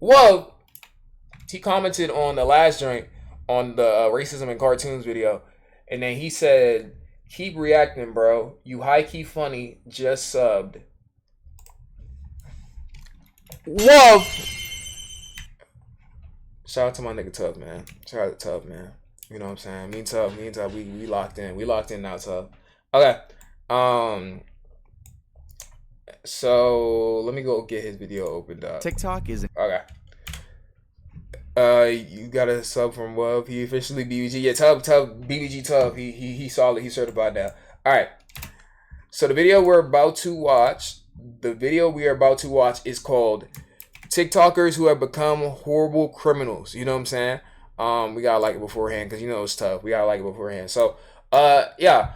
Well, he commented on the last joint on the racism in cartoons video, and then he said, "Keep reacting, bro. You high key funny. Just subbed." Whoa! Shout out to my nigga Tough, man. Shout out to Tough, man. You know what I'm saying? Me and Tough, we locked in. We locked in now, Tough. Okay. Um. So let me go get his video opened up. TikTok is Okay. You got a sub from Wub. He officially BBG. Yeah, Tub, BBG Tub. He solid. He certified now. All right. So the video we are about to watch is called "TikTokers Who Have Become Horrible Criminals." You know what I'm saying? We gotta like it beforehand because you know it's tough. We gotta like it beforehand. So, yeah.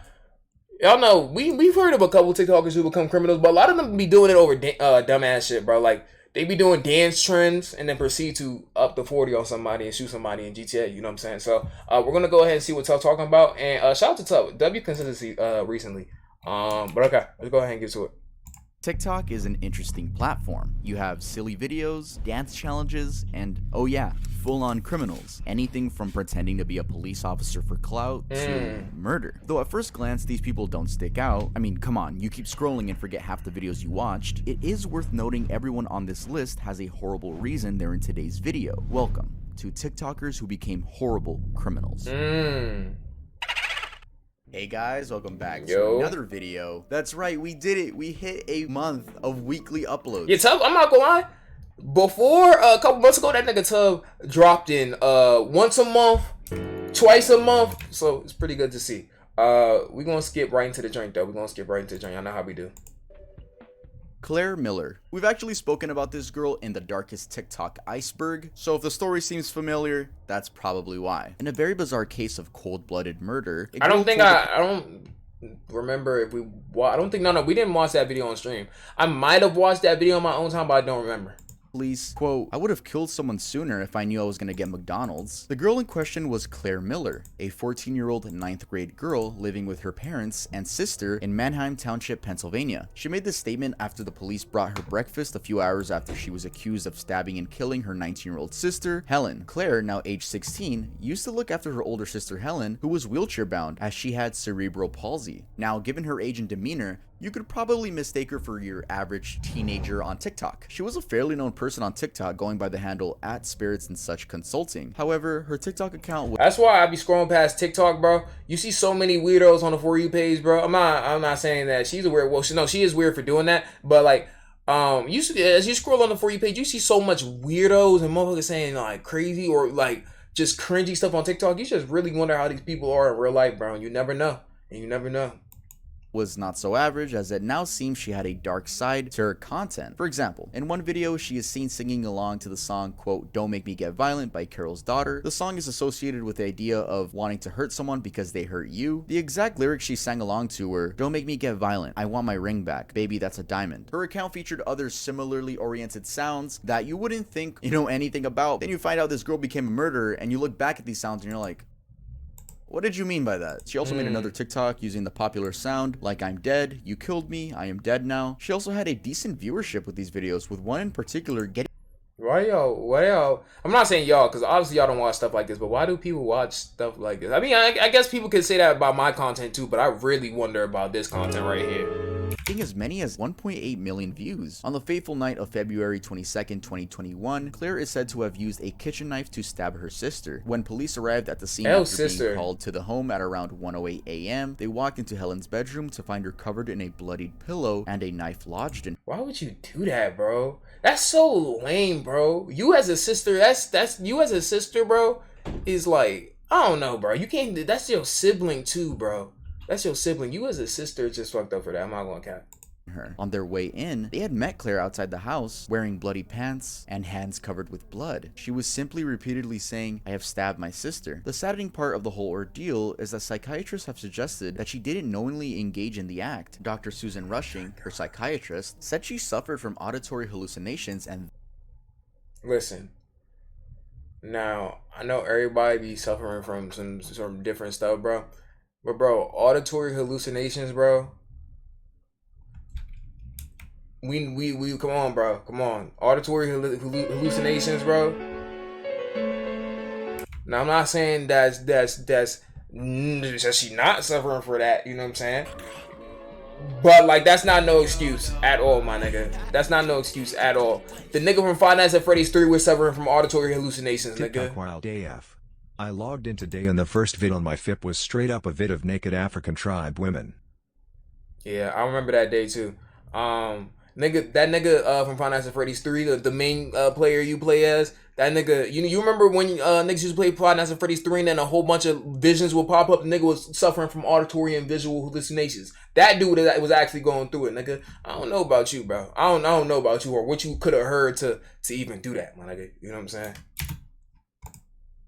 Y'all know we've heard of a couple TikTokers who become criminals, but a lot of them be doing it over dumbass shit, bro. Like they be doing dance trends and then proceed to up the 40 on somebody and shoot somebody in GTA. You know what I'm saying? So we're gonna go ahead and see what Tuff talking about. And shout out to Tuff, W consistency recently. But okay, let's go ahead and get to it. TikTok is an interesting platform. You have silly videos, dance challenges, and oh yeah, full-on criminals. Anything from pretending to be a police officer for clout to murder. Though at first glance, these people don't stick out. I mean, come on, you keep scrolling and forget half the videos you watched. It is worth noting everyone on this list has a horrible reason they're in today's video. Welcome to TikTokers who became horrible criminals. Hey guys, welcome back to another video. That's right, we did it. We hit a month of weekly uploads. Yeah, Tuff, I'm not gonna lie. Before a couple months ago, that nigga Tuff dropped in once a month, twice a month. So it's pretty good to see. We're gonna skip right into the joint though. Y'all know how we do. Claire Miller. We've actually spoken about this girl in the darkest TikTok iceberg, so if the story seems familiar, that's probably why. In a very bizarre case of cold-blooded murder, I don't remember if we we didn't watch that video on stream. I might have watched that video on my own time, but I don't remember. Police, quote, I would have killed someone sooner if I knew I was gonna get McDonald's. The girl in question was Claire Miller, a 14-year-old 9th grade girl living with her parents and sister in Manheim Township, Pennsylvania. She made this statement after the police brought her breakfast a few hours after she was accused of stabbing and killing her 19-year-old sister, Helen. Claire, now age 16, used to look after her older sister Helen, who was wheelchair-bound as she had cerebral palsy. Now, given her age and demeanor, you could probably mistake her for your average teenager on TikTok. She was a fairly known person on TikTok, going by the handle @spirits and such consulting. However, her TikTok account was— That's why I be scrolling past TikTok, bro. You see so many weirdos on the For You page, bro. I'm not saying that she's a weird. Well, she is weird for doing that, but like, as you scroll on the For You page, you see so much weirdos and motherfuckers saying like crazy or like just cringy stuff on TikTok. You just really wonder how these people are in real life, bro. You never know, and you never know. Was not so average, as it now seems she had a dark side to her content. For example, in one video, she is seen singing along to the song, quote, Don't Make Me Get Violent by Carol's Daughter. The song is associated with the idea of wanting to hurt someone because they hurt you. The exact lyrics she sang along to were, Don't make me get violent, I want my ring back, baby that's a diamond. Her account featured other similarly oriented sounds that you wouldn't think you know anything about. Then you find out this girl became a murderer, and you look back at these sounds and you're like, what did you mean by that? She also made another TikTok using the popular sound, like I'm dead, you killed me, I am dead now. She also had a decent viewership with these videos, with one in particular getting— Why y'all? I'm not saying y'all, because obviously y'all don't watch stuff like this, but why do people watch stuff like this? I mean, I guess people could say that about my content too, but I really wonder about this content right here. as many as 1.8 million views. On the fateful night of February 22nd, 2021, Claire is said to have used a kitchen knife to stab her sister. When police arrived at the scene after being called to the home at around 1:08 a.m., they walked into Helen's bedroom to find her covered in a bloodied pillow and a knife lodged in— Why would you do that, bro? That's so lame, bro. You as a sister, that's you as a sister, bro, is like, I don't know, bro. You can't, that's your sibling too, bro. That's your sibling. You as a sister just fucked up for that. I'm not gonna cap. her. On their way in, they had met Claire outside the house, wearing bloody pants and hands covered with blood. She was simply repeatedly saying, I have stabbed my sister. The saddening part of the whole ordeal is that psychiatrists have suggested that she didn't knowingly engage in the act. Dr. Susan Rushing, her psychiatrist, said she suffered from auditory hallucinations and— Listen, now, I know everybody be suffering from some different stuff, bro. But bro, auditory hallucinations, bro. We come on, bro. Come on. Auditory hallucinations, bro. Now I'm not saying that she not suffering for that. You know what I'm saying? But like that's not no excuse at all, my nigga. That's not no excuse at all. The nigga from Five Nights at Freddy's 3 was suffering from auditory hallucinations, nigga. TikTok wild AF. I logged in today and the first vid on my FIP was straight up a vid of naked African tribe women. Yeah, I remember that day too. Nigga from Five Nights at Freddy's 3, the main player you play as, that nigga, you remember when niggas used to play Five Nights at Freddy's 3 and then a whole bunch of visions would pop up, the nigga was suffering from auditory and visual hallucinations. That dude was actually going through it, nigga. I don't know about you, bro. I don't know about you or what you could have heard to even do that, my nigga. You know what I'm saying?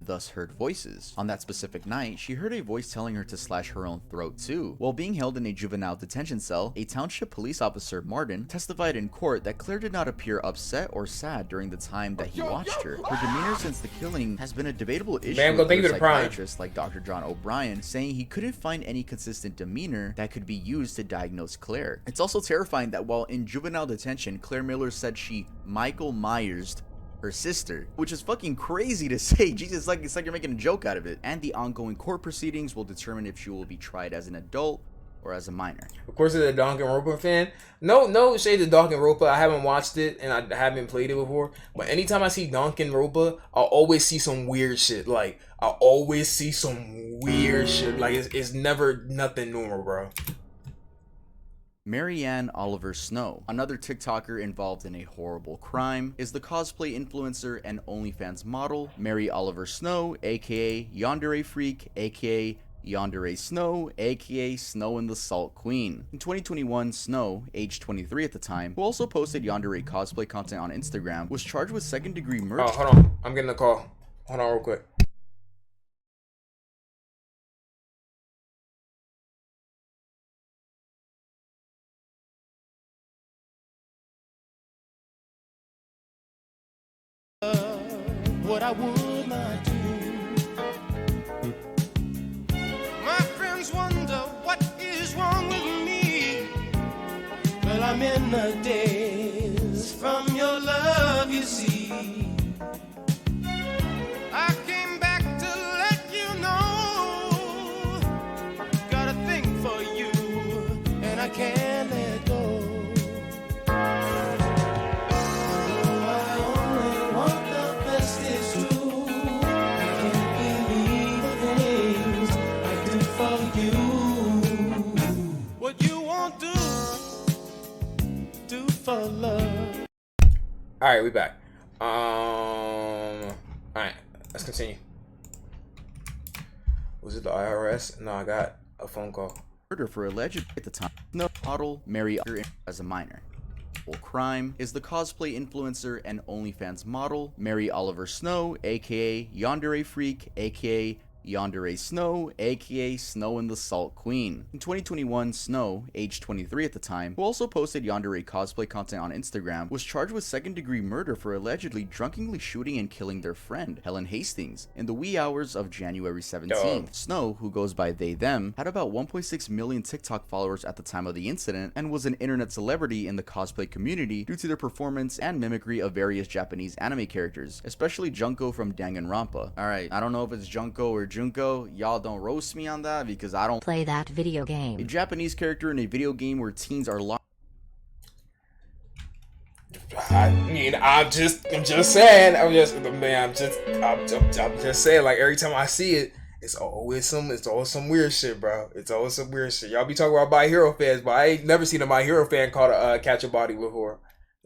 Thus heard voices. On that specific night, she heard a voice telling her to slash her own throat too. While being held in a juvenile detention cell, a township police officer, Martin, testified in court that Claire did not appear upset or sad during the time that he watched her. Her demeanor since the killing has been a debatable issue with her psychiatrist like Dr. John O'Brien, saying he couldn't find any consistent demeanor that could be used to diagnose Claire. It's also terrifying that while in juvenile detention, Claire Miller said she Michael Myers'd her sister, which is fucking crazy to say. Jesus, it's like you're making a joke out of it. And the ongoing court proceedings will determine if she will be tried as an adult or as a minor. Of course, as a Danganronpa fan, no shade to Danganronpa. I haven't watched it and I haven't played it before. But anytime I see Danganronpa, I'll always see some weird shit. Like it's never nothing normal, bro. Marianne Oliver Snow, another TikToker involved in a horrible crime, is the cosplay influencer and OnlyFans model Mary Oliver Snow, aka Yandere Freak, aka Yandere Snow, aka Snow and the Salt Queen. In 2021, Snow, aged 23 at the time, who also posted Yandere cosplay content on Instagram, was charged with second-degree murder. Oh, hold on. I'm getting a call. Hold on real quick. What I would not do. My friends wonder what is wrong with me. Well, I'm in the days from your love, you see. I came back to let you know. Got a thing for you, and I can't let go. Alright, we back. Alright, let's continue. Was it the IRS? No, I got a phone call. Murder for alleged at the time. No model Mary as a minor. Crime is the cosplay influencer and OnlyFans model Mary Oliver Snow, aka Yandere Freak, aka Yandere Snow, aka Snow and the Salt Queen. In 2021, Snow, aged 23 at the time, who also posted Yandere cosplay content on Instagram, was charged with second-degree murder for allegedly drunkenly shooting and killing their friend, Helen Hastings, in the wee hours of January 17th. Snow, who goes by they/them, had about 1.6 million TikTok followers at the time of the incident and was an internet celebrity in the cosplay community due to their performance and mimicry of various Japanese anime characters, especially Junko from Danganronpa. Alright, I don't know if it's Junko or Junko, y'all don't roast me on that because I don't play that video game. A Japanese character in a video game where teens are locked. I mean, I'm just saying. I'm just saying. Like every time I see it, it's always some weird shit, bro. It's always some weird shit. Y'all be talking about My Hero fans, but I ain't never seen a My Hero fan called a catch a body before.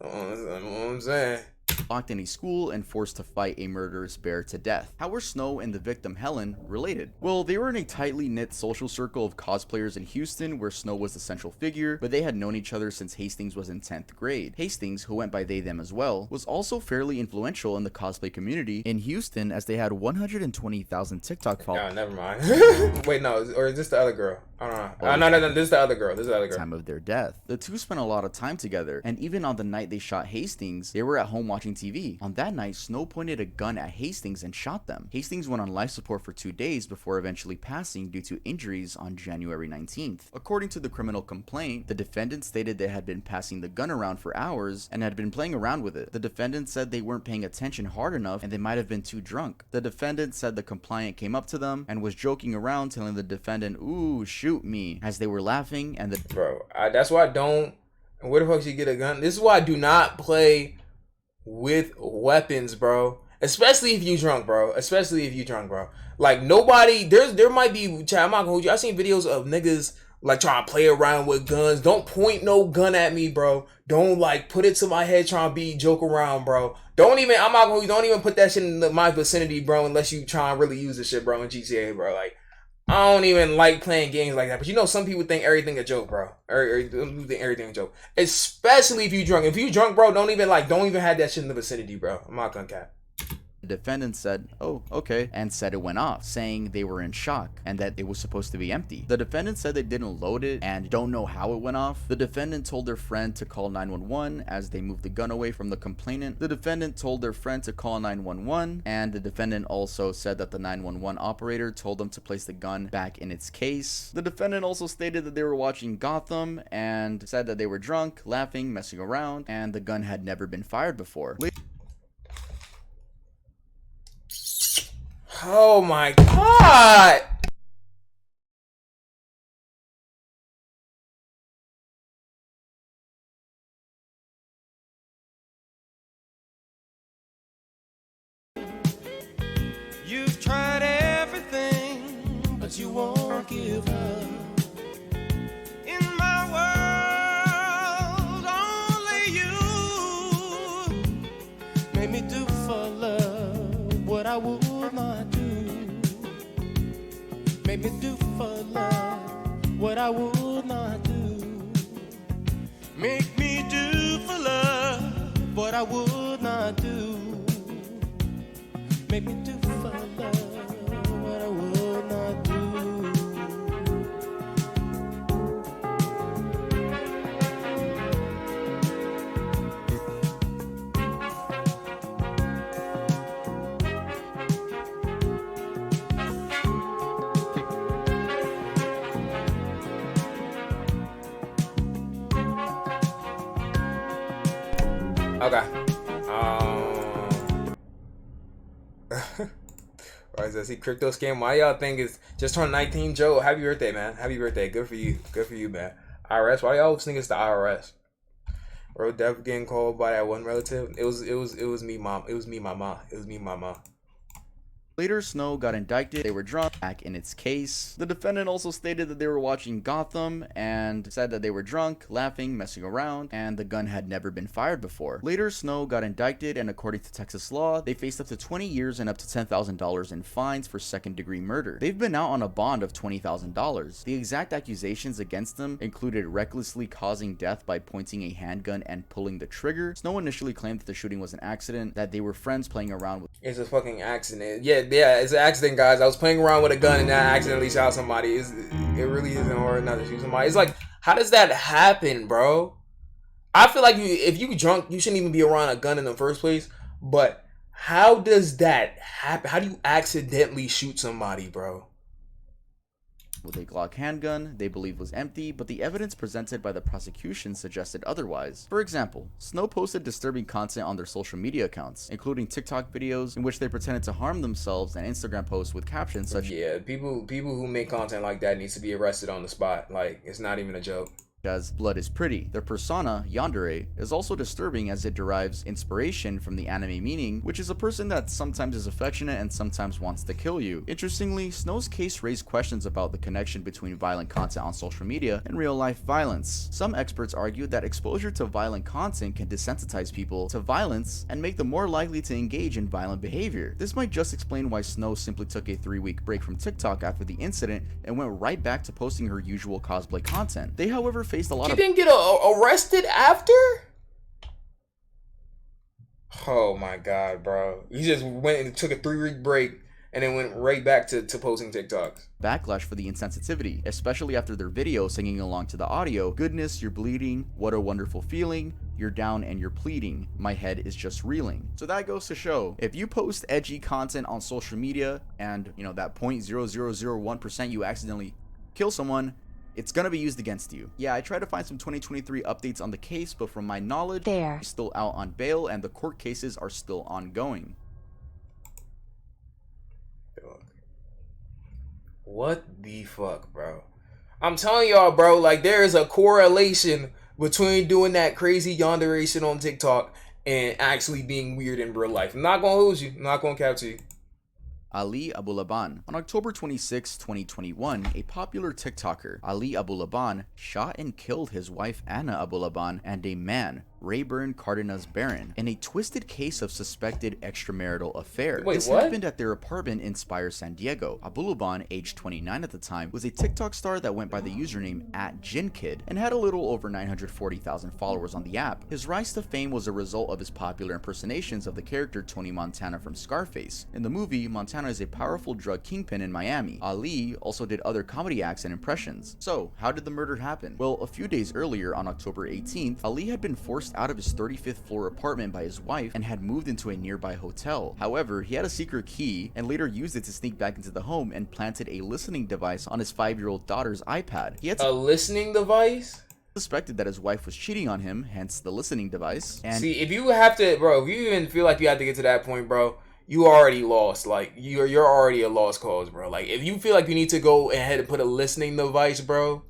You know what I'm saying? Locked in a school and forced to fight a murderous bear to death. How were Snow and the victim Helen related? Well, they were in a tightly knit social circle of cosplayers in Houston where Snow was the central figure, but they had known each other since Hastings was in 10th grade. Hastings, who went by they/them as well, was also fairly influential in the cosplay community in Houston as they had 120,000 TikTok followers. Oh, never mind. Wait, no, or is this the other girl? I don't know. No, this is the other girl. Time of their death. The two spent a lot of time together, and even on the night they shot Hastings, they were at home watching watching TV. On that night, Snow pointed a gun at Hastings and shot them. Hastings went on life support for 2 days before eventually passing due to injuries on January 19th. According to the criminal complaint, the defendant stated they had been passing the gun around for hours and had been playing around with it. The defendant said they weren't paying attention hard enough and they might have been too drunk. The defendant said the complainant came up to them and was joking around, telling the defendant, "Ooh, shoot me," as they were laughing, and that's why I don't. Where the fuck you get a gun? This is why I do not play with weapons, bro. Especially if you drunk, bro. Like, nobody, there might be, I'm not gonna hold you. I seen videos of niggas like trying to play around with guns. Don't point no gun at me, bro. Don't like put it to my head trying to be joke around, bro. Don't even put that shit in my vicinity, bro, unless you try and really use this shit, bro, in GTA, bro. Like, I don't even like playing games like that. But you know, some people think everything a joke, bro. Or think everything a joke. Especially if you drunk. If you drunk, bro, don't even have that shit in the vicinity, bro. I'm not gonna cap. The defendant said, "Oh, okay," and said it went off, saying they were in shock and that it was supposed to be empty. The defendant said they didn't load it and don't know how it went off. The defendant told their friend to call 911 as they moved the gun away from the complainant. The defendant told their friend to call 911, and the defendant also said that the 911 operator told them to place the gun back in its case. The defendant also stated that they were watching Gotham and said that they were drunk, laughing, messing around, and the gun had never been fired before. Oh my god! You've tried everything, but you won't give up. In my world, only you made me do for love what I would not do. Made me do for love what I would not do. Make me do for love what I would not do. Make me do for love what I would not do. Okay. Alright, so see crypto scam. Why y'all think is just turned 19, Joe? Happy birthday, man. Happy birthday. Good for you. Good for you, man. IRS. Why y'all think it's the IRS? Bro, Dev getting called by that one relative. It was me, mom. It was me, mama. Later, Snow got indicted. They were drunk, back in its case. The defendant also stated that they were watching Gotham and said that they were drunk, laughing, messing around, and the gun had never been fired before. Later, Snow got indicted, and according to Texas law, they faced up to 20 years and up to $10,000 in fines for second-degree murder. They've been out on a bond of $20,000. The exact accusations against them included recklessly causing death by pointing a handgun and pulling the trigger. Snow initially claimed that the shooting was an accident, that they were friends playing around with. It's a fucking accident. Yeah, it's an accident, guys. I was playing around with a gun and I accidentally shot somebody. It really isn't hard not to shoot somebody. It's like, how does that happen, bro? I feel like if you drunk, you shouldn't even be around a gun in the first place. But how does that happen? How do you accidentally shoot somebody, bro? With a Glock handgun they believed was empty, but the evidence presented by the prosecution suggested otherwise. For example, Snow posted disturbing content on their social media accounts, including TikTok videos in which they pretended to harm themselves and Instagram posts with captions such people who make content like that needs to be arrested on the spot. Like, it's not even a joke. As Blood is Pretty. Their persona, Yandere, is also disturbing as it derives inspiration from the anime meaning, which is a person that sometimes is affectionate and sometimes wants to kill you. Interestingly, Snow's case raised questions about the connection between violent content on social media and real-life violence. Some experts argued that exposure to violent content can desensitize people to violence and make them more likely to engage in violent behavior. This might just explain why Snow simply took a 3-week break from TikTok after the incident and went right back to posting her usual cosplay content. They, however, faced a lot of— She didn't get arrested after? Oh my god, bro. You just went and took a 3-week break and then went right back to posting TikToks. Backlash for the insensitivity, especially after their video singing along to the audio, "Goodness, you're bleeding, what a wonderful feeling, you're down and you're pleading, my head is just reeling." So that goes to show, if you post edgy content on social media and, you know, that 0.0001% you accidentally kill someone, it's gonna be used against you. Yeah, I tried to find some 2023 updates on the case, but from my knowledge, he's still out on bail and the court cases are still ongoing. What the fuck, bro? I'm telling y'all, bro, like, there is a correlation between doing that crazy yandere shit on TikTok and actually being weird in real life. I'm not gonna lose you. I'm not gonna cap to you. Ali Abulaban. On October 26, 2021, a popular TikToker, Ali Abulaban, shot and killed his wife Anna Abulaban and a man, Rayburn Cardenas Barron, in a twisted case of suspected extramarital affair. Wait, this what? happened at their apartment in Spire, San Diego. Abulaban, aged 29 at the time, was a TikTok star that went by the username @JinKid and had a little over 940,000 followers on the app. His rise to fame was a result of his popular impersonations of the character Tony Montana from Scarface. In the movie, Montana is a powerful drug kingpin in Miami. Ali also did other comedy acts and impressions. So, how did the murder happen? Well, a few days earlier, on October 18th, Ali had been forced out of his 35th floor apartment by his wife and had moved into a nearby hotel. However, he had a secret key and later used it to sneak back into the home and planted a listening device on his 5-year-old daughter's iPad. He had a listening device? Suspected that his wife was cheating on him, hence the listening device. And see, if you have to, bro, if you even feel like you have to get to that point, bro, you already lost. Like, you're already a lost cause, bro. Like, if you feel like you need to go ahead and put a listening device, bro,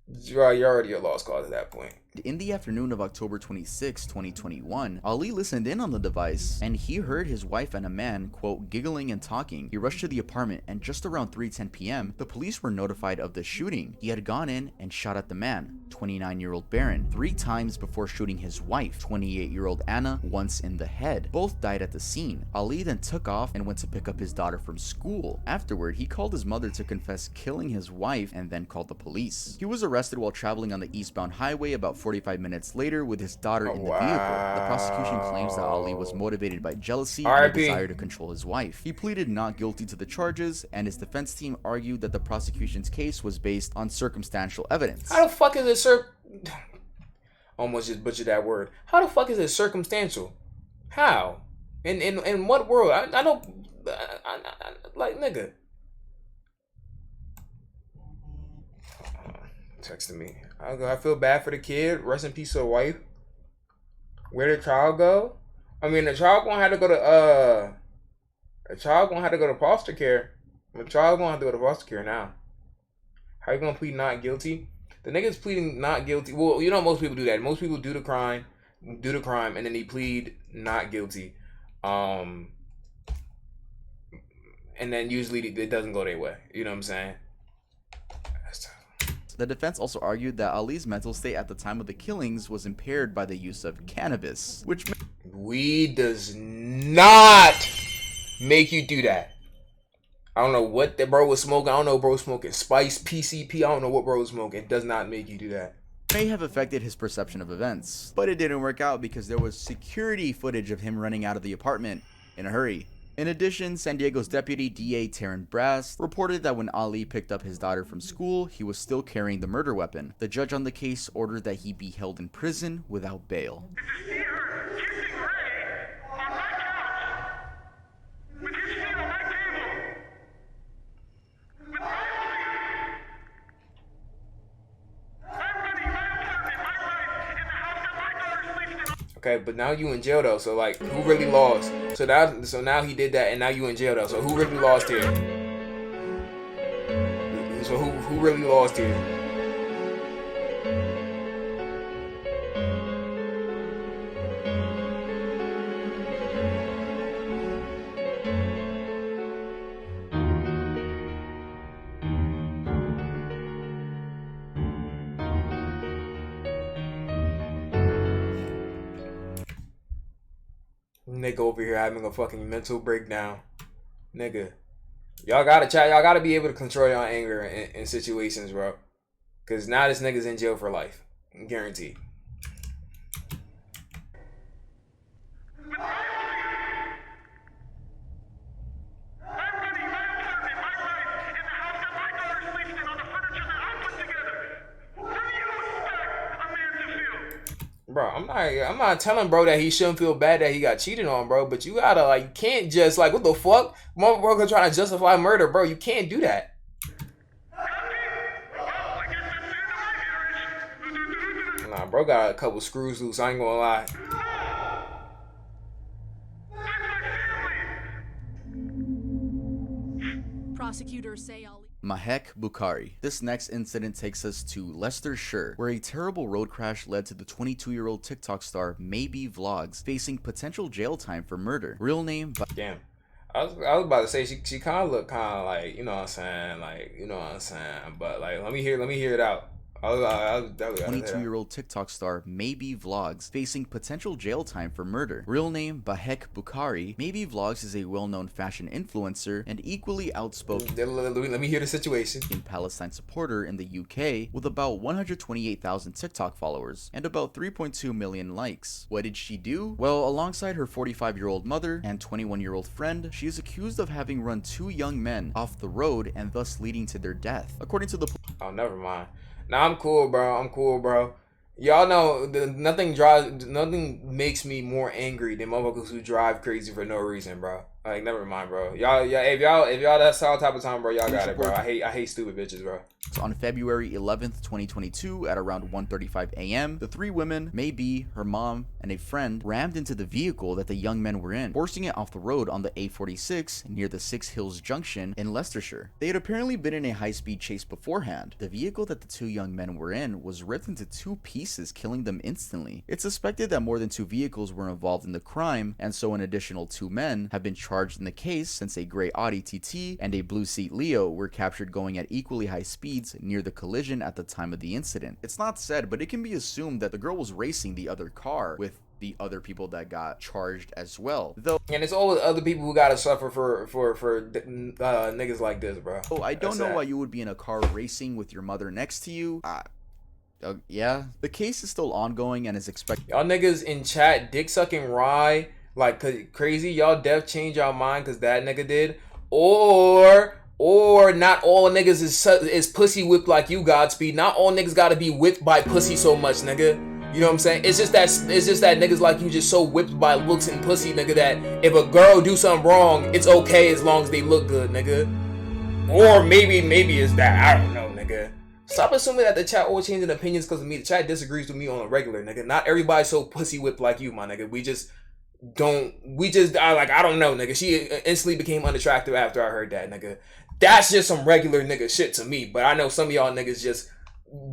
you're already a lost cause at that point. In the afternoon of October 26, 2021, Ali listened in on the device, and he heard his wife and a man, quote, giggling and talking. He rushed to the apartment, and just around 3:10 p.m., the police were notified of the shooting. He had gone in and shot at the man, 29-year-old Barron, 3 times before shooting his wife, 28-year-old Anna, once in the head. Both died at the scene. Ali then took off and went to pick up his daughter from school. Afterward, he called his mother to confess killing his wife and then called the police. He was arrested while traveling on the eastbound highway about 45 minutes later with his daughter in the vehicle. The prosecution claims that Ali was motivated by jealousy and a desire to control his wife. He pleaded not guilty to the charges, and his defense team argued that the prosecution's case was based on circumstantial evidence. How the fuck is it almost just butchered that word. How the fuck is it circumstantial? How? In what world? I know, like, nigga. Texting me. I feel bad for the kid. Rest in peace to the wife. Where did the child go? I mean, the child gonna have to go to foster care. The child gonna have to go to foster care now. How you gonna plead not guilty? The nigga's pleading not guilty. Well, you know, most people do that. Most people do the crime, and then they plead not guilty. And then usually it doesn't go their way. You know what I'm saying? The defense also argued that Ali's mental state at the time of the killings was impaired by the use of cannabis, which weed does not make you do that. I don't know what the bro was smoking. I don't know bro smoking spice, PCP. I don't know what bro was smoking. It does not make you do that. May have affected his perception of events, but it didn't work out because there was security footage of him running out of the apartment in a hurry. In addition, San Diego's deputy DA Taryn Brass reported that when Ali picked up his daughter from school, he was still carrying the murder weapon. The judge on the case ordered that he be held in prison without bail. Okay, but now you in jail though, so like, who really lost? So now he did that, and now you in jail though. So who really lost here? So who really lost here? Nigga over here having a fucking mental breakdown. Nigga. Y'all gotta be able to control your anger in situations, bro. Cause now this nigga's in jail for life. Guaranteed. Bro, I'm not telling bro that he shouldn't feel bad that he got cheated on, bro. But you gotta like, you can't just like, what the fuck, motherfucker trying to justify murder, bro. You can't do that. Nah, bro got a couple screws loose. I ain't gonna lie. Prosecutors say Mahek Bukhari. This next incident takes us to Leicestershire, where a terrible road crash led to the 22-year-old TikTok star Maybe Vlogs facing potential jail time for murder. Real name? Damn. I was about to say she kind of looked kind of like, you know what I'm saying, like, you know what I'm saying, but like let me hear it out. 22-year-old TikTok star Maybe Vlogs facing potential jail time for murder. Real name Bahek Bukhari. Maybe Vlogs is a well-known fashion influencer and equally outspoken Let me hear the situation. Palestine supporter in the UK with about 128,000 TikTok followers and about 3.2 million likes. What did she do? Well, alongside her 45-year-old mother and 21-year-old friend, she is accused of having run two young men off the road and thus leading to their death. According to the Oh, never mind. Nah, I'm cool, bro. Y'all know nothing makes me more angry than motherfuckers who drive crazy for no reason, bro. Like, never mind, bro. If y'all that's all type of time, bro, y'all got it, bro. I hate stupid bitches, bro. So on February 11th, 2022, at around 1:35 a.m., the three women, Maybe, her mom, and a friend, rammed into the vehicle that the young men were in, forcing it off the road on the A46 near the Six Hills Junction in Leicestershire. They had apparently been in a high-speed chase beforehand. The vehicle that the two young men were in was ripped into two pieces, killing them instantly. It's suspected that more than two vehicles were involved in the crime, and so an additional two men have been charged in the case since a gray Audi TT and a blue Seat Leo were captured going at equally high speeds near the collision at the time of the incident. It's not said, but it can be assumed that the girl was racing the other car with the other people that got charged as well. Though, and it's always other people who gotta suffer for niggas like this, bro. Oh, I don't know why you would be in a car racing with your mother next to you. Yeah, the case is still ongoing and is expected. Y'all niggas in chat dick sucking Rye like crazy. Y'all def change y'all mind because that nigga did, or not all niggas is pussy whipped like you, Godspeed. Not all niggas gotta be whipped by pussy so much, nigga. You know what I'm saying? It's just that niggas like you just so whipped by looks and pussy, nigga, that if a girl do something wrong, it's okay as long as they look good, nigga. Or maybe it's that, I don't know, nigga. Stop assuming that the chat always changing opinions because of me. The chat disagrees with me on a regular, nigga. Not everybody's so pussy whipped like you, my nigga. I don't know, nigga. She instantly became unattractive after I heard that, nigga. That's just some regular nigga shit to me. But I know some of y'all niggas just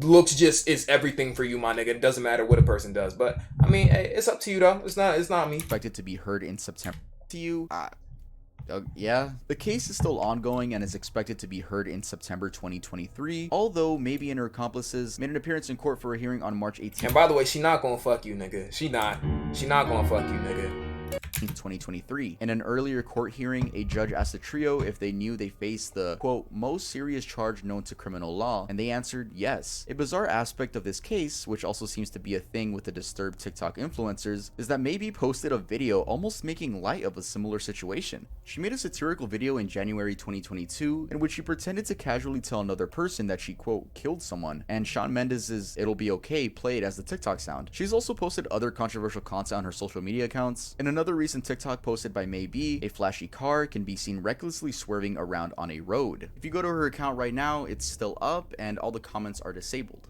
looks just is everything for you, my nigga. It doesn't matter what a person does. But I mean, hey, it's up to you though. It's not me. Expected to be heard in September. To you. Yeah, the case is still ongoing and is expected to be heard in September 2023, although Maybe and her accomplices made an appearance in court for a hearing on March 18th. And by the way, she not gonna fuck you, nigga. She not gonna fuck you, nigga. 2023. In an earlier court hearing, a judge asked the trio if they knew they faced the, quote, most serious charge known to criminal law, and they answered yes. A bizarre aspect of this case, which also seems to be a thing with the disturbed TikTok influencers, is that Maybe posted a video almost making light of a similar situation. She made a satirical video in January 2022 in which she pretended to casually tell another person that she, quote, killed someone, and Shawn Mendes' It'll Be Okay played as the TikTok sound. She's also posted other controversial content on her social media accounts. In another recent TikTok posted by Maybe, a flashy car can be seen recklessly swerving around on a road. If you go to her account right now, it's still up and all the comments are disabled.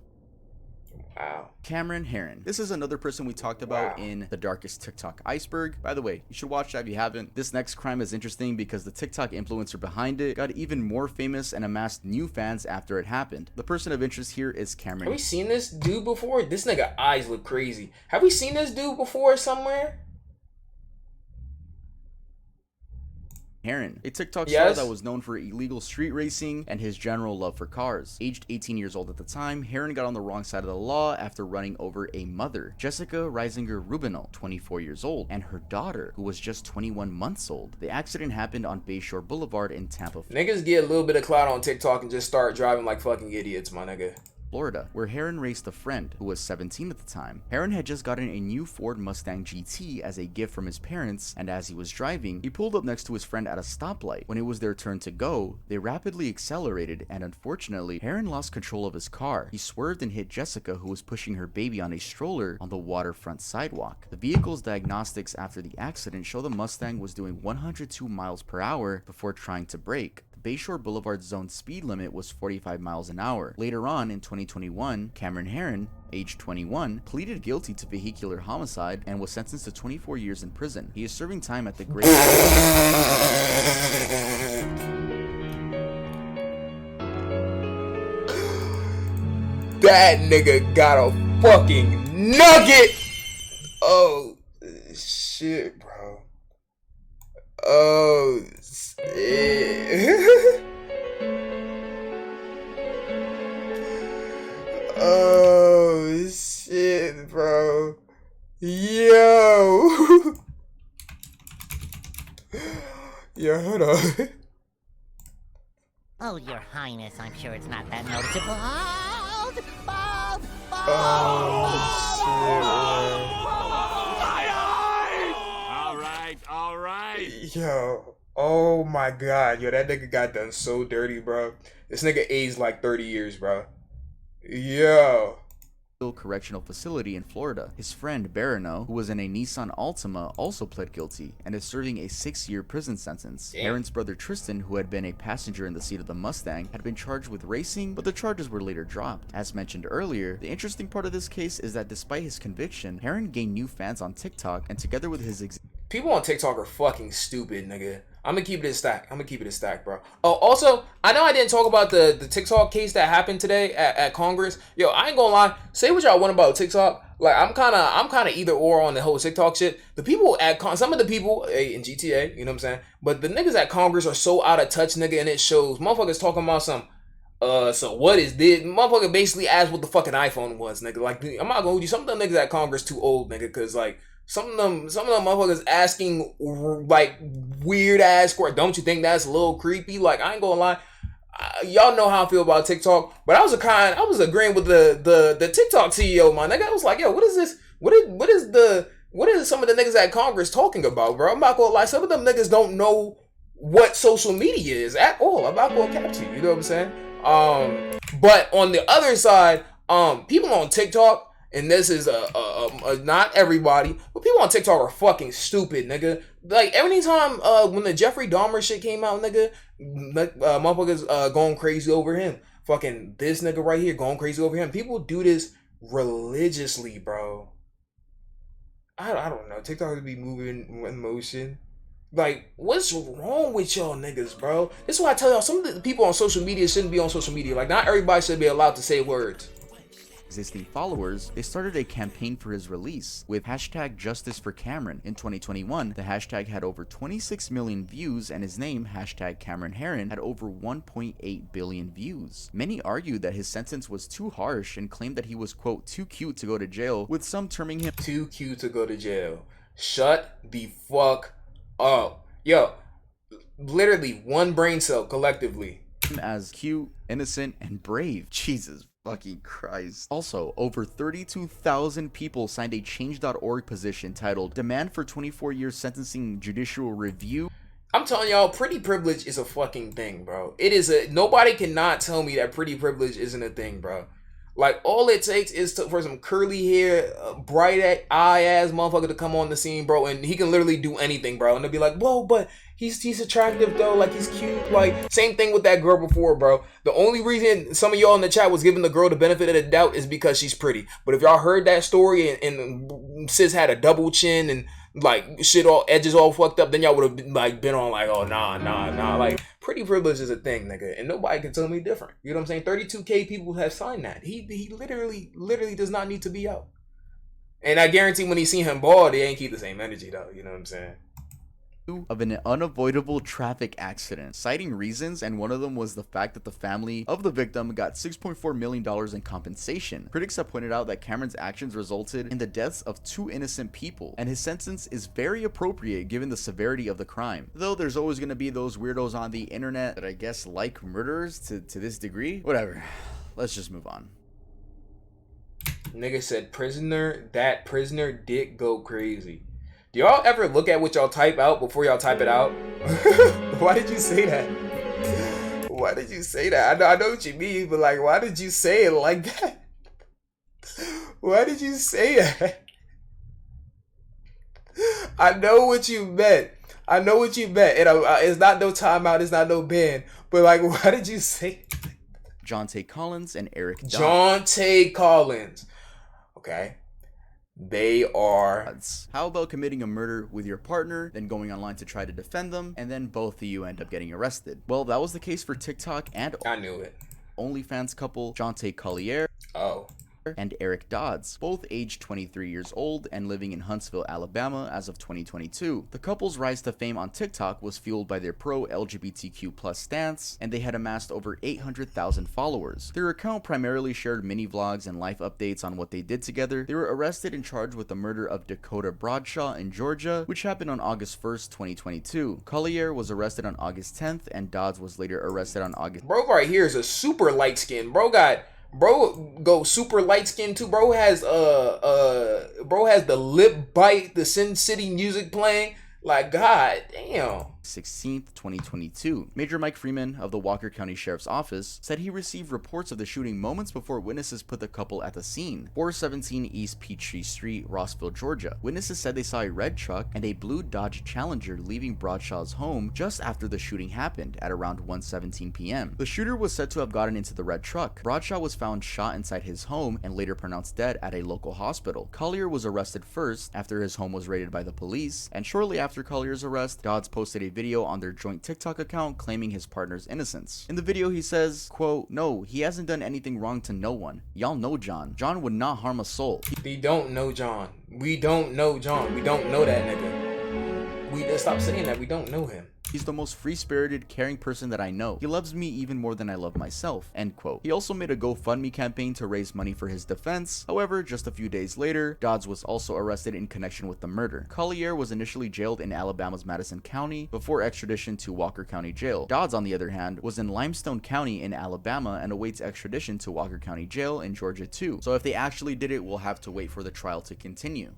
Wow. Cameron Herron. This is another person we talked about in The Darkest TikTok Iceberg. By the way, you should watch that if you haven't. This next crime is interesting because the TikTok influencer behind it got even more famous and amassed new fans after it happened. The person of interest here is Cameron. Have we seen this dude before? This nigga eyes look crazy. Have we seen this dude before somewhere? Herron, a TikTok star that was known for illegal street racing and his general love for cars. Aged 18 years old at the time, Herron got on the wrong side of the law after running over a mother, Jessica Reisinger Rubinal, 24 years old, and her daughter, who was just 21 months old. The accident happened on Bayshore Boulevard in Tampa. Niggas get a little bit of clout on TikTok and just start driving like fucking idiots, my nigga. Florida, where Herron raced a friend who was 17 at the time. Herron had just gotten a new Ford Mustang GT as a gift from his parents, and as he was driving, he pulled up next to his friend at a stoplight. When it was their turn to go, they rapidly accelerated, and unfortunately, Herron lost control of his car. He swerved and hit Jessica, who was pushing her baby on a stroller on the waterfront sidewalk. The vehicle's diagnostics after the accident show the Mustang was doing 102 miles per hour before trying to brake. Bayshore Boulevard zone speed limit was 45 miles an hour. Later on in 2021, Cameron Herron, age 21, pleaded guilty to vehicular homicide and was sentenced to 24 years in prison. He is serving time at the Great... That nigga got a fucking nugget! Oh, shit, bro. Oh, shit. Oh, shit, bro. Yo. Yo, hold on. Oh, Your Highness, I'm sure it's not that noticeable. All right. Yo, oh my god, yo, that nigga got done so dirty, bro. This nigga aged like 30 years, bro. Yo. Correctional facility in Florida. His friend Barano, who was in a Nissan Altima, also pled guilty and is serving a 6-year prison sentence. Herron's brother Tristan, who had been a passenger in the seat of the Mustang, had been charged with racing, but the charges were later dropped. As mentioned earlier, the interesting part of this case is that despite his conviction, Herron gained new fans on TikTok, and together with his people on TikTok are fucking stupid, nigga. I'm gonna keep it a stack. Bro. Oh, also, I know I didn't talk about the TikTok case that happened today at Congress. Yo, I ain't gonna lie. Say what y'all want about TikTok. Like, I'm kind of either or on the whole TikTok shit. The people at some of the people in GTA, you know what I'm saying? But the niggas at Congress are so out of touch, nigga, and it shows. Motherfuckers talking about some. So what is this? Motherfucker basically asked what the fucking iPhone was, nigga. Like, I'm not gonna hold you. Some of them niggas at Congress too old, nigga, cause like. Some of them motherfuckers asking like weird ass questions. Don't you think that's a little creepy? Like, I ain't gonna lie, y'all know how I feel about TikTok, but I was agreeing with the TikTok CEO, my nigga. I was like, yo, what is this? What is some of the niggas at Congress talking about, bro? I'm not gonna lie, some of them niggas don't know what social media is at all. I'm not gonna cap to you, you know what I'm saying? But on the other side, people on TikTok. And this is not everybody, but people on TikTok are fucking stupid, nigga. Like, every time when the Jeffrey Dahmer shit came out, nigga, motherfuckers going crazy over him. Fucking this nigga right here going crazy over him. People do this religiously, bro. I don't know. TikTok would be moving in motion. Like, what's wrong with y'all niggas, bro? This is why I tell y'all, some of the people on social media shouldn't be on social media. Like, not everybody should be allowed to say words. Existing followers, they started a campaign for his release with hashtag Justice for Cameron. In 2021, the hashtag had over 26 million views, and his name, hashtag Cameron Herron, had over 1.8 billion views. Many argued that his sentence was too harsh and claimed that he was, quote, too cute to go to jail, with some terming him too cute to go to jail. Shut the fuck up. Yo, literally one brain cell collectively. As cute, innocent, and brave. Jesus fucking Christ. Also, over 32,000 people signed a change.org petition titled Demand for 24 Years Sentencing Judicial Review. I'm telling y'all, pretty privilege is a fucking thing, bro. It is nobody cannot tell me that pretty privilege isn't a thing, bro. Like, all it takes is for some curly hair, bright eye ass motherfucker to come on the scene, bro, and he can literally do anything, bro. And they'll be like, whoa, but he's attractive though, like he's cute. Like, same thing with that girl before, bro. The only reason some of y'all in the chat was giving the girl the benefit of the doubt is because she's pretty. But if y'all heard that story and sis had a double chin and like shit all edges all fucked up, then y'all would have like been on like, oh nah. Like, pretty privilege is a thing, nigga, and nobody can tell me different. You know what I'm saying? 32K people have signed that. He literally does not need to be out. And I guarantee when he see him bald, he ain't keep the same energy though. You know what I'm saying? Of an unavoidable traffic accident, citing reasons, and one of them was the fact that the family of the victim got $6.4 million in compensation. Critics have pointed out that Cameron's actions resulted in the deaths of 2 innocent people, and his sentence is very appropriate given the severity of the crime. Though there's always going to be those weirdos on the internet that I guess like murderers to this degree. Whatever, let's just move on. Nigga said prisoner, that prisoner dick go crazy. Do y'all ever look at what y'all type out before y'all type it out? Why did you say that? Why did you say that? I know what you mean, but like, why did you say it like that? Why did you say that? I know what you meant. I know what you meant. And it's not no timeout. It's not no ban. But like, why did you say it? Jonte Collins and Eric Dodds. Jonte Collins. Okay. They are... How about committing a murder with your partner, then going online to try to defend them, and then both of you end up getting arrested? Well, that was the case for TikTok and I knew it. OnlyFans couple Jonte Collier. Oh. And Eric Dodds, both aged 23 years old and living in Huntsville, Alabama as of 2022. The couple's rise to fame on TikTok was fueled by their pro-LGBTQ+ stance, and they had amassed over 800,000 followers. Their account primarily shared mini vlogs and life updates on what they did together. They were arrested and charged with the murder of Dakota Bradshaw in Georgia, which happened on August 1st, 2022. Collier was arrested on August 10th, and Dodds was later arrested on August... Bro right here is a super light skin. Bro go super light skin too. Bro has the lip bite, the Sin City music playing. Like, god damn. 16th, 2022. Major Mike Freeman of the Walker County Sheriff's Office said he received reports of the shooting moments before witnesses put the couple at the scene. 417 East Peachtree Street, Rossville, Georgia. Witnesses said they saw a red truck and a blue Dodge Challenger leaving Bradshaw's home just after the shooting happened at around 1:17 p.m. The shooter was said to have gotten into the red truck. Bradshaw was found shot inside his home and later pronounced dead at a local hospital. Collier was arrested first after his home was raided by the police, and shortly after Collier's arrest, Dodds posted a video on their joint TikTok account claiming his partner's innocence. In the video, he says, quote, "No, he hasn't done anything wrong to no one. Y'all know John. John would not harm a soul." We don't know John. We don't know John. We don't know that nigga. We just stop saying that. We don't know him. He's the most free-spirited, caring person that I know. He loves me even more than I love myself, end quote. He also made a GoFundMe campaign to raise money for his defense. However, just a few days later, Dodds was also arrested in connection with the murder. Collier was initially jailed in Alabama's Madison County before extradition to Walker County Jail. Dodds, on the other hand, was in Limestone County in Alabama and awaits extradition to Walker County Jail in Georgia too. So if they actually did it, we'll have to wait for the trial to continue.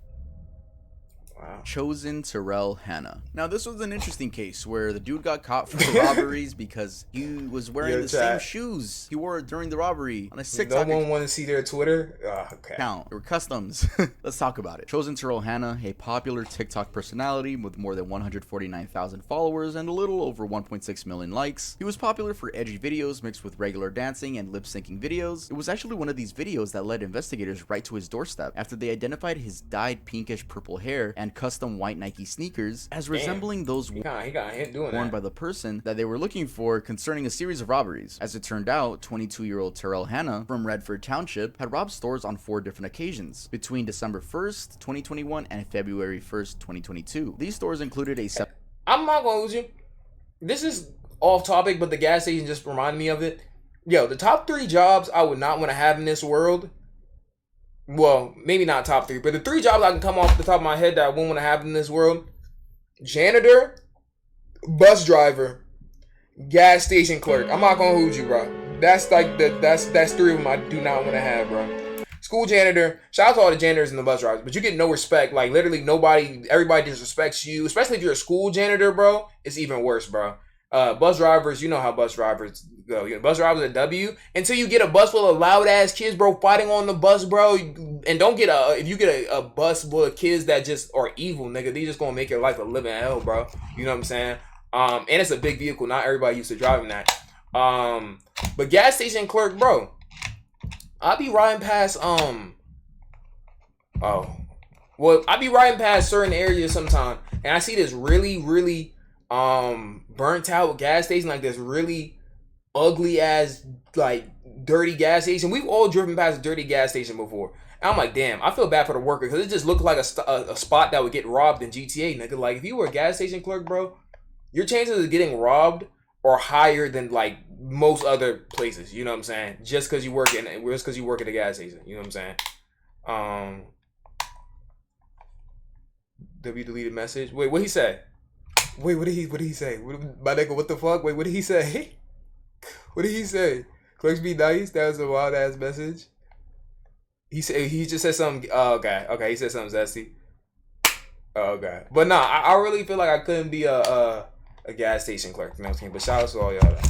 Wow. Chosen Terrell Hanna. Now, this was an interesting case where the dude got caught for the robberies because he was wearing the same shoes he wore during the robbery on a TikTok. No one want to see their Twitter? Oh, okay. Account. They were customs. Let's talk about it. Chosen Terrell Hanna, a popular TikTok personality with more than 149,000 followers and a little over 1.6 million likes. He was popular for edgy videos mixed with regular dancing and lip-syncing videos. It was actually one of these videos that led investigators right to his doorstep after they identified his dyed pinkish purple hair and custom white Nike sneakers as resembling those worn by the person that they were looking for concerning a series of robberies. As it turned out, 22-year-old Terrell Hanna from Redford Township had robbed stores on 4 different occasions between December 1st, 2021 and February 1st, 2022. These stores included I'm not gonna lose you. This is off topic, but the gas station just reminded me of it. Yo, the top 3 jobs I would not want to have in this world. Well, maybe not top 3, but the 3 jobs I can come off the top of my head that I wouldn't want to have in this world: janitor, bus driver, gas station clerk. I'm not gonna hold you, bro. That's like that's 3 of them I do not want to have, bro. School janitor. Shout out to all the janitors and the bus drivers, but you get no respect. Like literally nobody, everybody disrespects you. Especially if you're a school janitor, bro. It's even worse, bro. Bus drivers, you know how bus drivers go. You know, bus drivers are W until you get a bus full of loud ass kids, bro, fighting on the bus, bro. And don't get if you get a bus full of kids that just are evil, nigga, they just gonna make your life a living hell, bro. You know what I'm saying? And it's a big vehicle. Not everybody used to driving that. But gas station clerk, bro. I be riding past I be riding past certain areas sometimes, and I see this really burnt out gas station, like this really ugly ass, like dirty gas station. We've all driven past a dirty gas station before, and I'm like, damn, I feel bad for the worker because it just looked like a spot that would get robbed in GTA, nigga. Like if you were a gas station clerk, bro, your chances of getting robbed are higher than like most other places. You know what I'm saying? Just because you work at a gas station. You know what I'm saying? W deleted message. Wait, what he say? Wait, what did he say? My nigga, what the fuck? Wait, what did he say? What did he say? Clerks be nice? That was a wild ass message. he just said something. Oh, okay. He said something zesty. Oh, okay, but nah, I really feel like I couldn't be a gas station clerk. You know what I'm saying? But shout out to all y'all.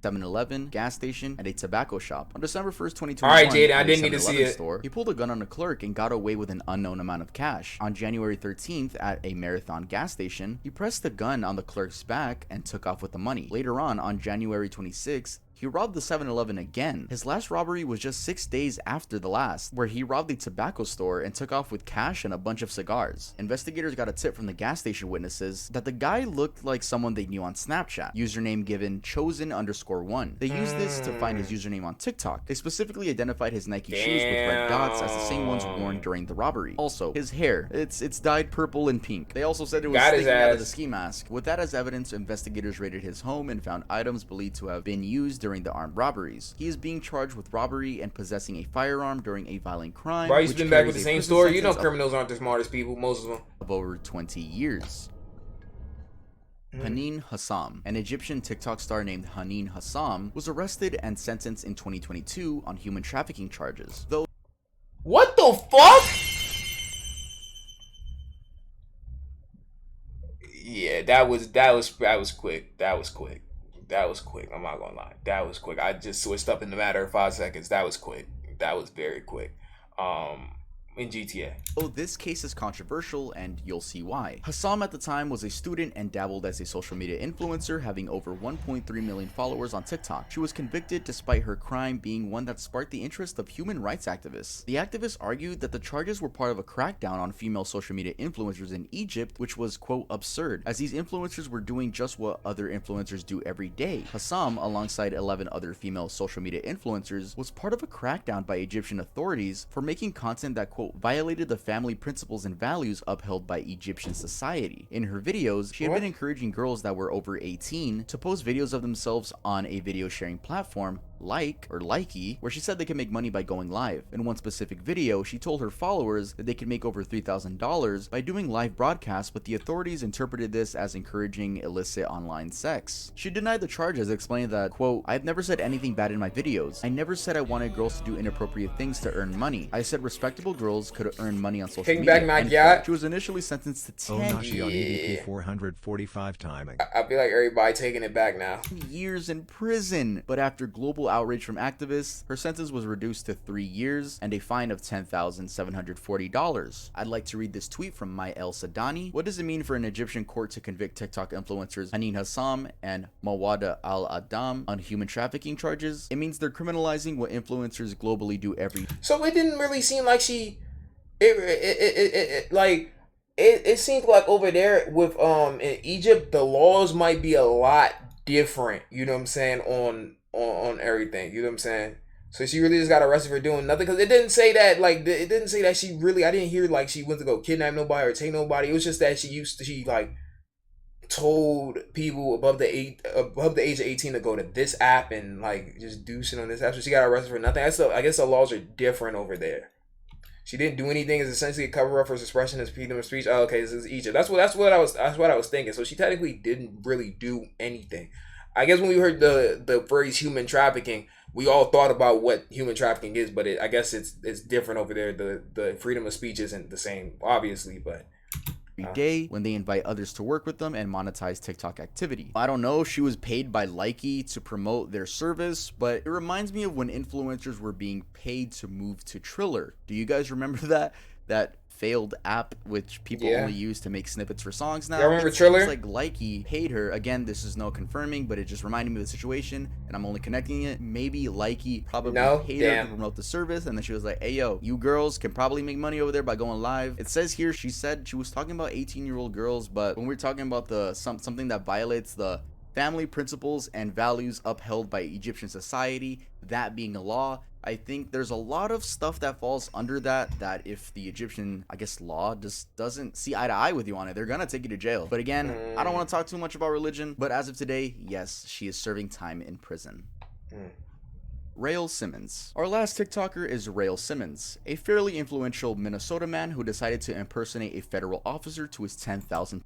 7-Eleven, gas station, and a tobacco shop. On December 1st, 2021, All right, Jaden, I at a didn't need to see 7-Eleven it. store, he pulled a gun on a clerk and got away with an unknown amount of cash. On January 13th, at a Marathon gas station, he pressed the gun on the clerk's back and took off with the money. Later on January 26th, he robbed the 7-Eleven again. His last robbery was just 6 days after the last, where he robbed a tobacco store and took off with cash and a bunch of cigars. Investigators got a tip from the gas station witnesses that the guy looked like someone they knew on Snapchat. Username given chosen_1. They used this to find his username on TikTok. They specifically identified his Nike shoes with red dots as the same ones worn during the robbery. Also, his hair, it's dyed purple and pink. They also said it was sticking out of the ski mask. With that as evidence, investigators raided his home and found items believed to have been used during the armed robberies. He is being charged with robbery and possessing a firearm during a violent crime. Bro, he's been back with the same story. You know criminals aren't the smartest people, most of them. Of over 20 years. Hanan Hassam, an Egyptian TikTok star named Hanan Hassam, was arrested and sentenced in 2022 on human trafficking charges. Though what the fuck? Yeah, that was quick. That was quick. I'm not gonna lie. That was quick. I just switched up in a matter of 5 seconds. That was quick. That was very quick. In GTA. Oh, this case is controversial, and you'll see why. Hassam at the time was a student and dabbled as a social media influencer, having over 1.3 million followers on TikTok. She was convicted despite her crime being one that sparked the interest of human rights activists. The activists argued that the charges were part of a crackdown on female social media influencers in Egypt, which was, quote, absurd, as these influencers were doing just what other influencers do every day. Hassam, alongside 11 other female social media influencers, was part of a crackdown by Egyptian authorities for making content that, quote, violated the family principles and values upheld by Egyptian society. In her videos, she had been encouraging girls that were over 18 to post videos of themselves on a video sharing platform Likey, where she said they could make money by going live. In one specific video, she told her followers that they could make over $3,000 by doing live broadcasts, but the authorities interpreted this as encouraging illicit online sex. She denied the charges, explaining that, quote, "I've never said anything bad in my videos. I never said I wanted girls to do inappropriate things to earn money. I said respectable girls could earn money on social media." She was initially sentenced to 10 445 timing. I feel like everybody taking it back now. years in prison, but after global outrage from activists, her sentence was reduced to 3 years and a fine of $10,740. I'd like to read this tweet from My El Sadani. What does it mean for an Egyptian court to convict TikTok influencers Hanan Hassam and Mawada Al-Adam on human trafficking charges? It means they're criminalizing what influencers globally do every. So it didn't really seem like she, it seems like over there with in Egypt the laws might be a lot different. You know what I'm saying on everything. You know what I'm saying. So she really just got arrested for doing nothing, because it didn't say that it didn't say that she really. I didn't hear like she went to go kidnap nobody or take nobody. It was just that she told people above the age of 18 to go to this app and like just do shit on this app. So she got arrested for nothing. I guess the laws are different over there. She didn't do anything. It's essentially a cover up for suppression of freedom of speech. Oh, okay, this is Egypt. That's what I was thinking. So she technically didn't really do anything. I guess when we heard the phrase human trafficking, we all thought about what human trafficking is, but I guess it's different over there. The freedom of speech isn't the same, obviously, but every day when they invite others to work with them and monetize TikTok activity. I don't know if she was paid by Likey to promote their service, but it reminds me of when influencers were being paid to move to Triller. Do you guys remember that failed app which people only use to make snippets for songs now? I remember Triller. It's like Likey paid her. Again, this is no confirming, but it just reminded me of the situation, and I'm only connecting it. Maybe Likey probably paid her to promote the service, and then she was like, hey yo, you girls can probably make money over there by going live. It says here she said she was talking about 18-year-old girls, but when we're talking about something that violates the family principles and values upheld by Egyptian society, that being a law, I think there's a lot of stuff that falls under that if the Egyptian, I guess, law just doesn't see eye to eye with you on it, they're gonna take you to jail. But again, I don't want to talk too much about religion, but as of today, yes, she is serving time in prison. Rail Simmons. Our last TikToker is Rail Simmons, a fairly influential Minnesota man who decided to impersonate a federal officer to his 10,000.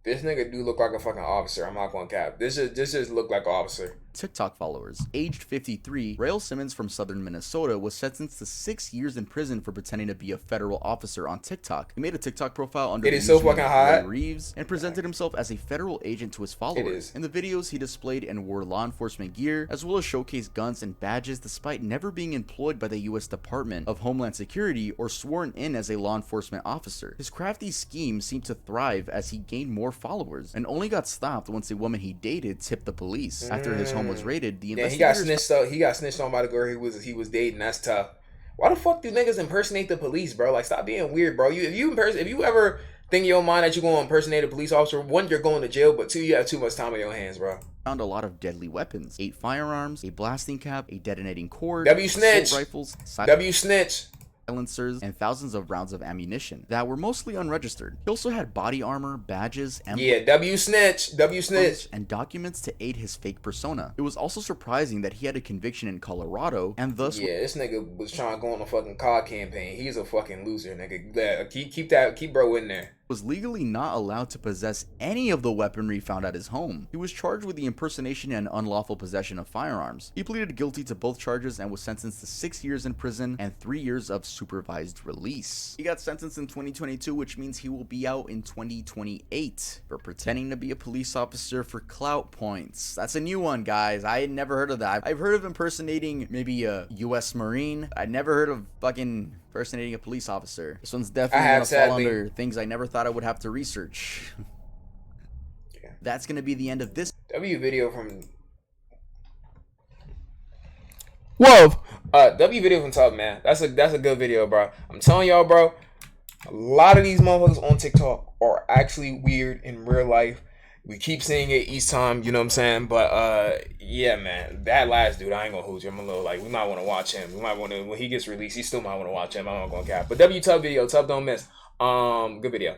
This nigga do look like a fucking officer. I'm not gonna cap. This just look like an officer. TikTok followers. Aged 53, Rael Simmons from southern Minnesota was sentenced to 6 years in prison for pretending to be a federal officer on TikTok. He made a TikTok profile under It the is so username fucking hot. Reeves and presented himself as a federal agent to his followers. In the videos, he displayed and wore law enforcement gear, as well as showcased guns and badges despite never being employed by the U.S. Department of Homeland Security or sworn in as a law enforcement officer. His crafty scheme seemed to thrive as he gained more followers, and only got stopped once a woman he dated tipped the police. After his home was raided, the investigators... he got snitched on by the girl he was dating. That's tough. Why the fuck do niggas impersonate the police, bro? Like, stop being weird, bro. If you ever think in your mind that you're going to impersonate a police officer, one, you're going to jail, but two, you have too much time on your hands, bro. Found a lot of deadly weapons: 8 firearms, a blasting cap, a detonating cord, snitch rifles, snitch silencers, and thousands of rounds of ammunition that were mostly unregistered. He also had body armor, badges, snitch, and documents to aid his fake persona. It was also surprising that he had a conviction in Colorado, and thus this nigga was trying to go on a fucking COD campaign. He's a fucking loser, nigga. Keep bro in there. Was legally not allowed to possess any of the weaponry found at his home. He was charged with the impersonation and unlawful possession of firearms. He pleaded guilty to both charges and was sentenced to 6 years in prison and 3 years of supervised release. He got sentenced in 2022, which means he will be out in 2028 for pretending to be a police officer for clout points. That's a new one, guys. I had never heard of that. I've heard of impersonating maybe a U.S. Marine. I never heard of fucking impersonating a police officer. This one's definitely gonna fall under things I never thought I would have to research. That's gonna be the end of this video from W video from Top, man. That's a good video, bro. I'm telling y'all, bro. A lot of these motherfuckers on TikTok are actually weird in real life. We keep seeing it each time, you know what I'm saying? But yeah, man, that last dude, I ain't gonna hold you. I'm a little like, we might want to watch him. We might want to, when he gets released, he still might want to watch him. I'm not gonna cap. But W Tub video, Tub don't miss. Good video.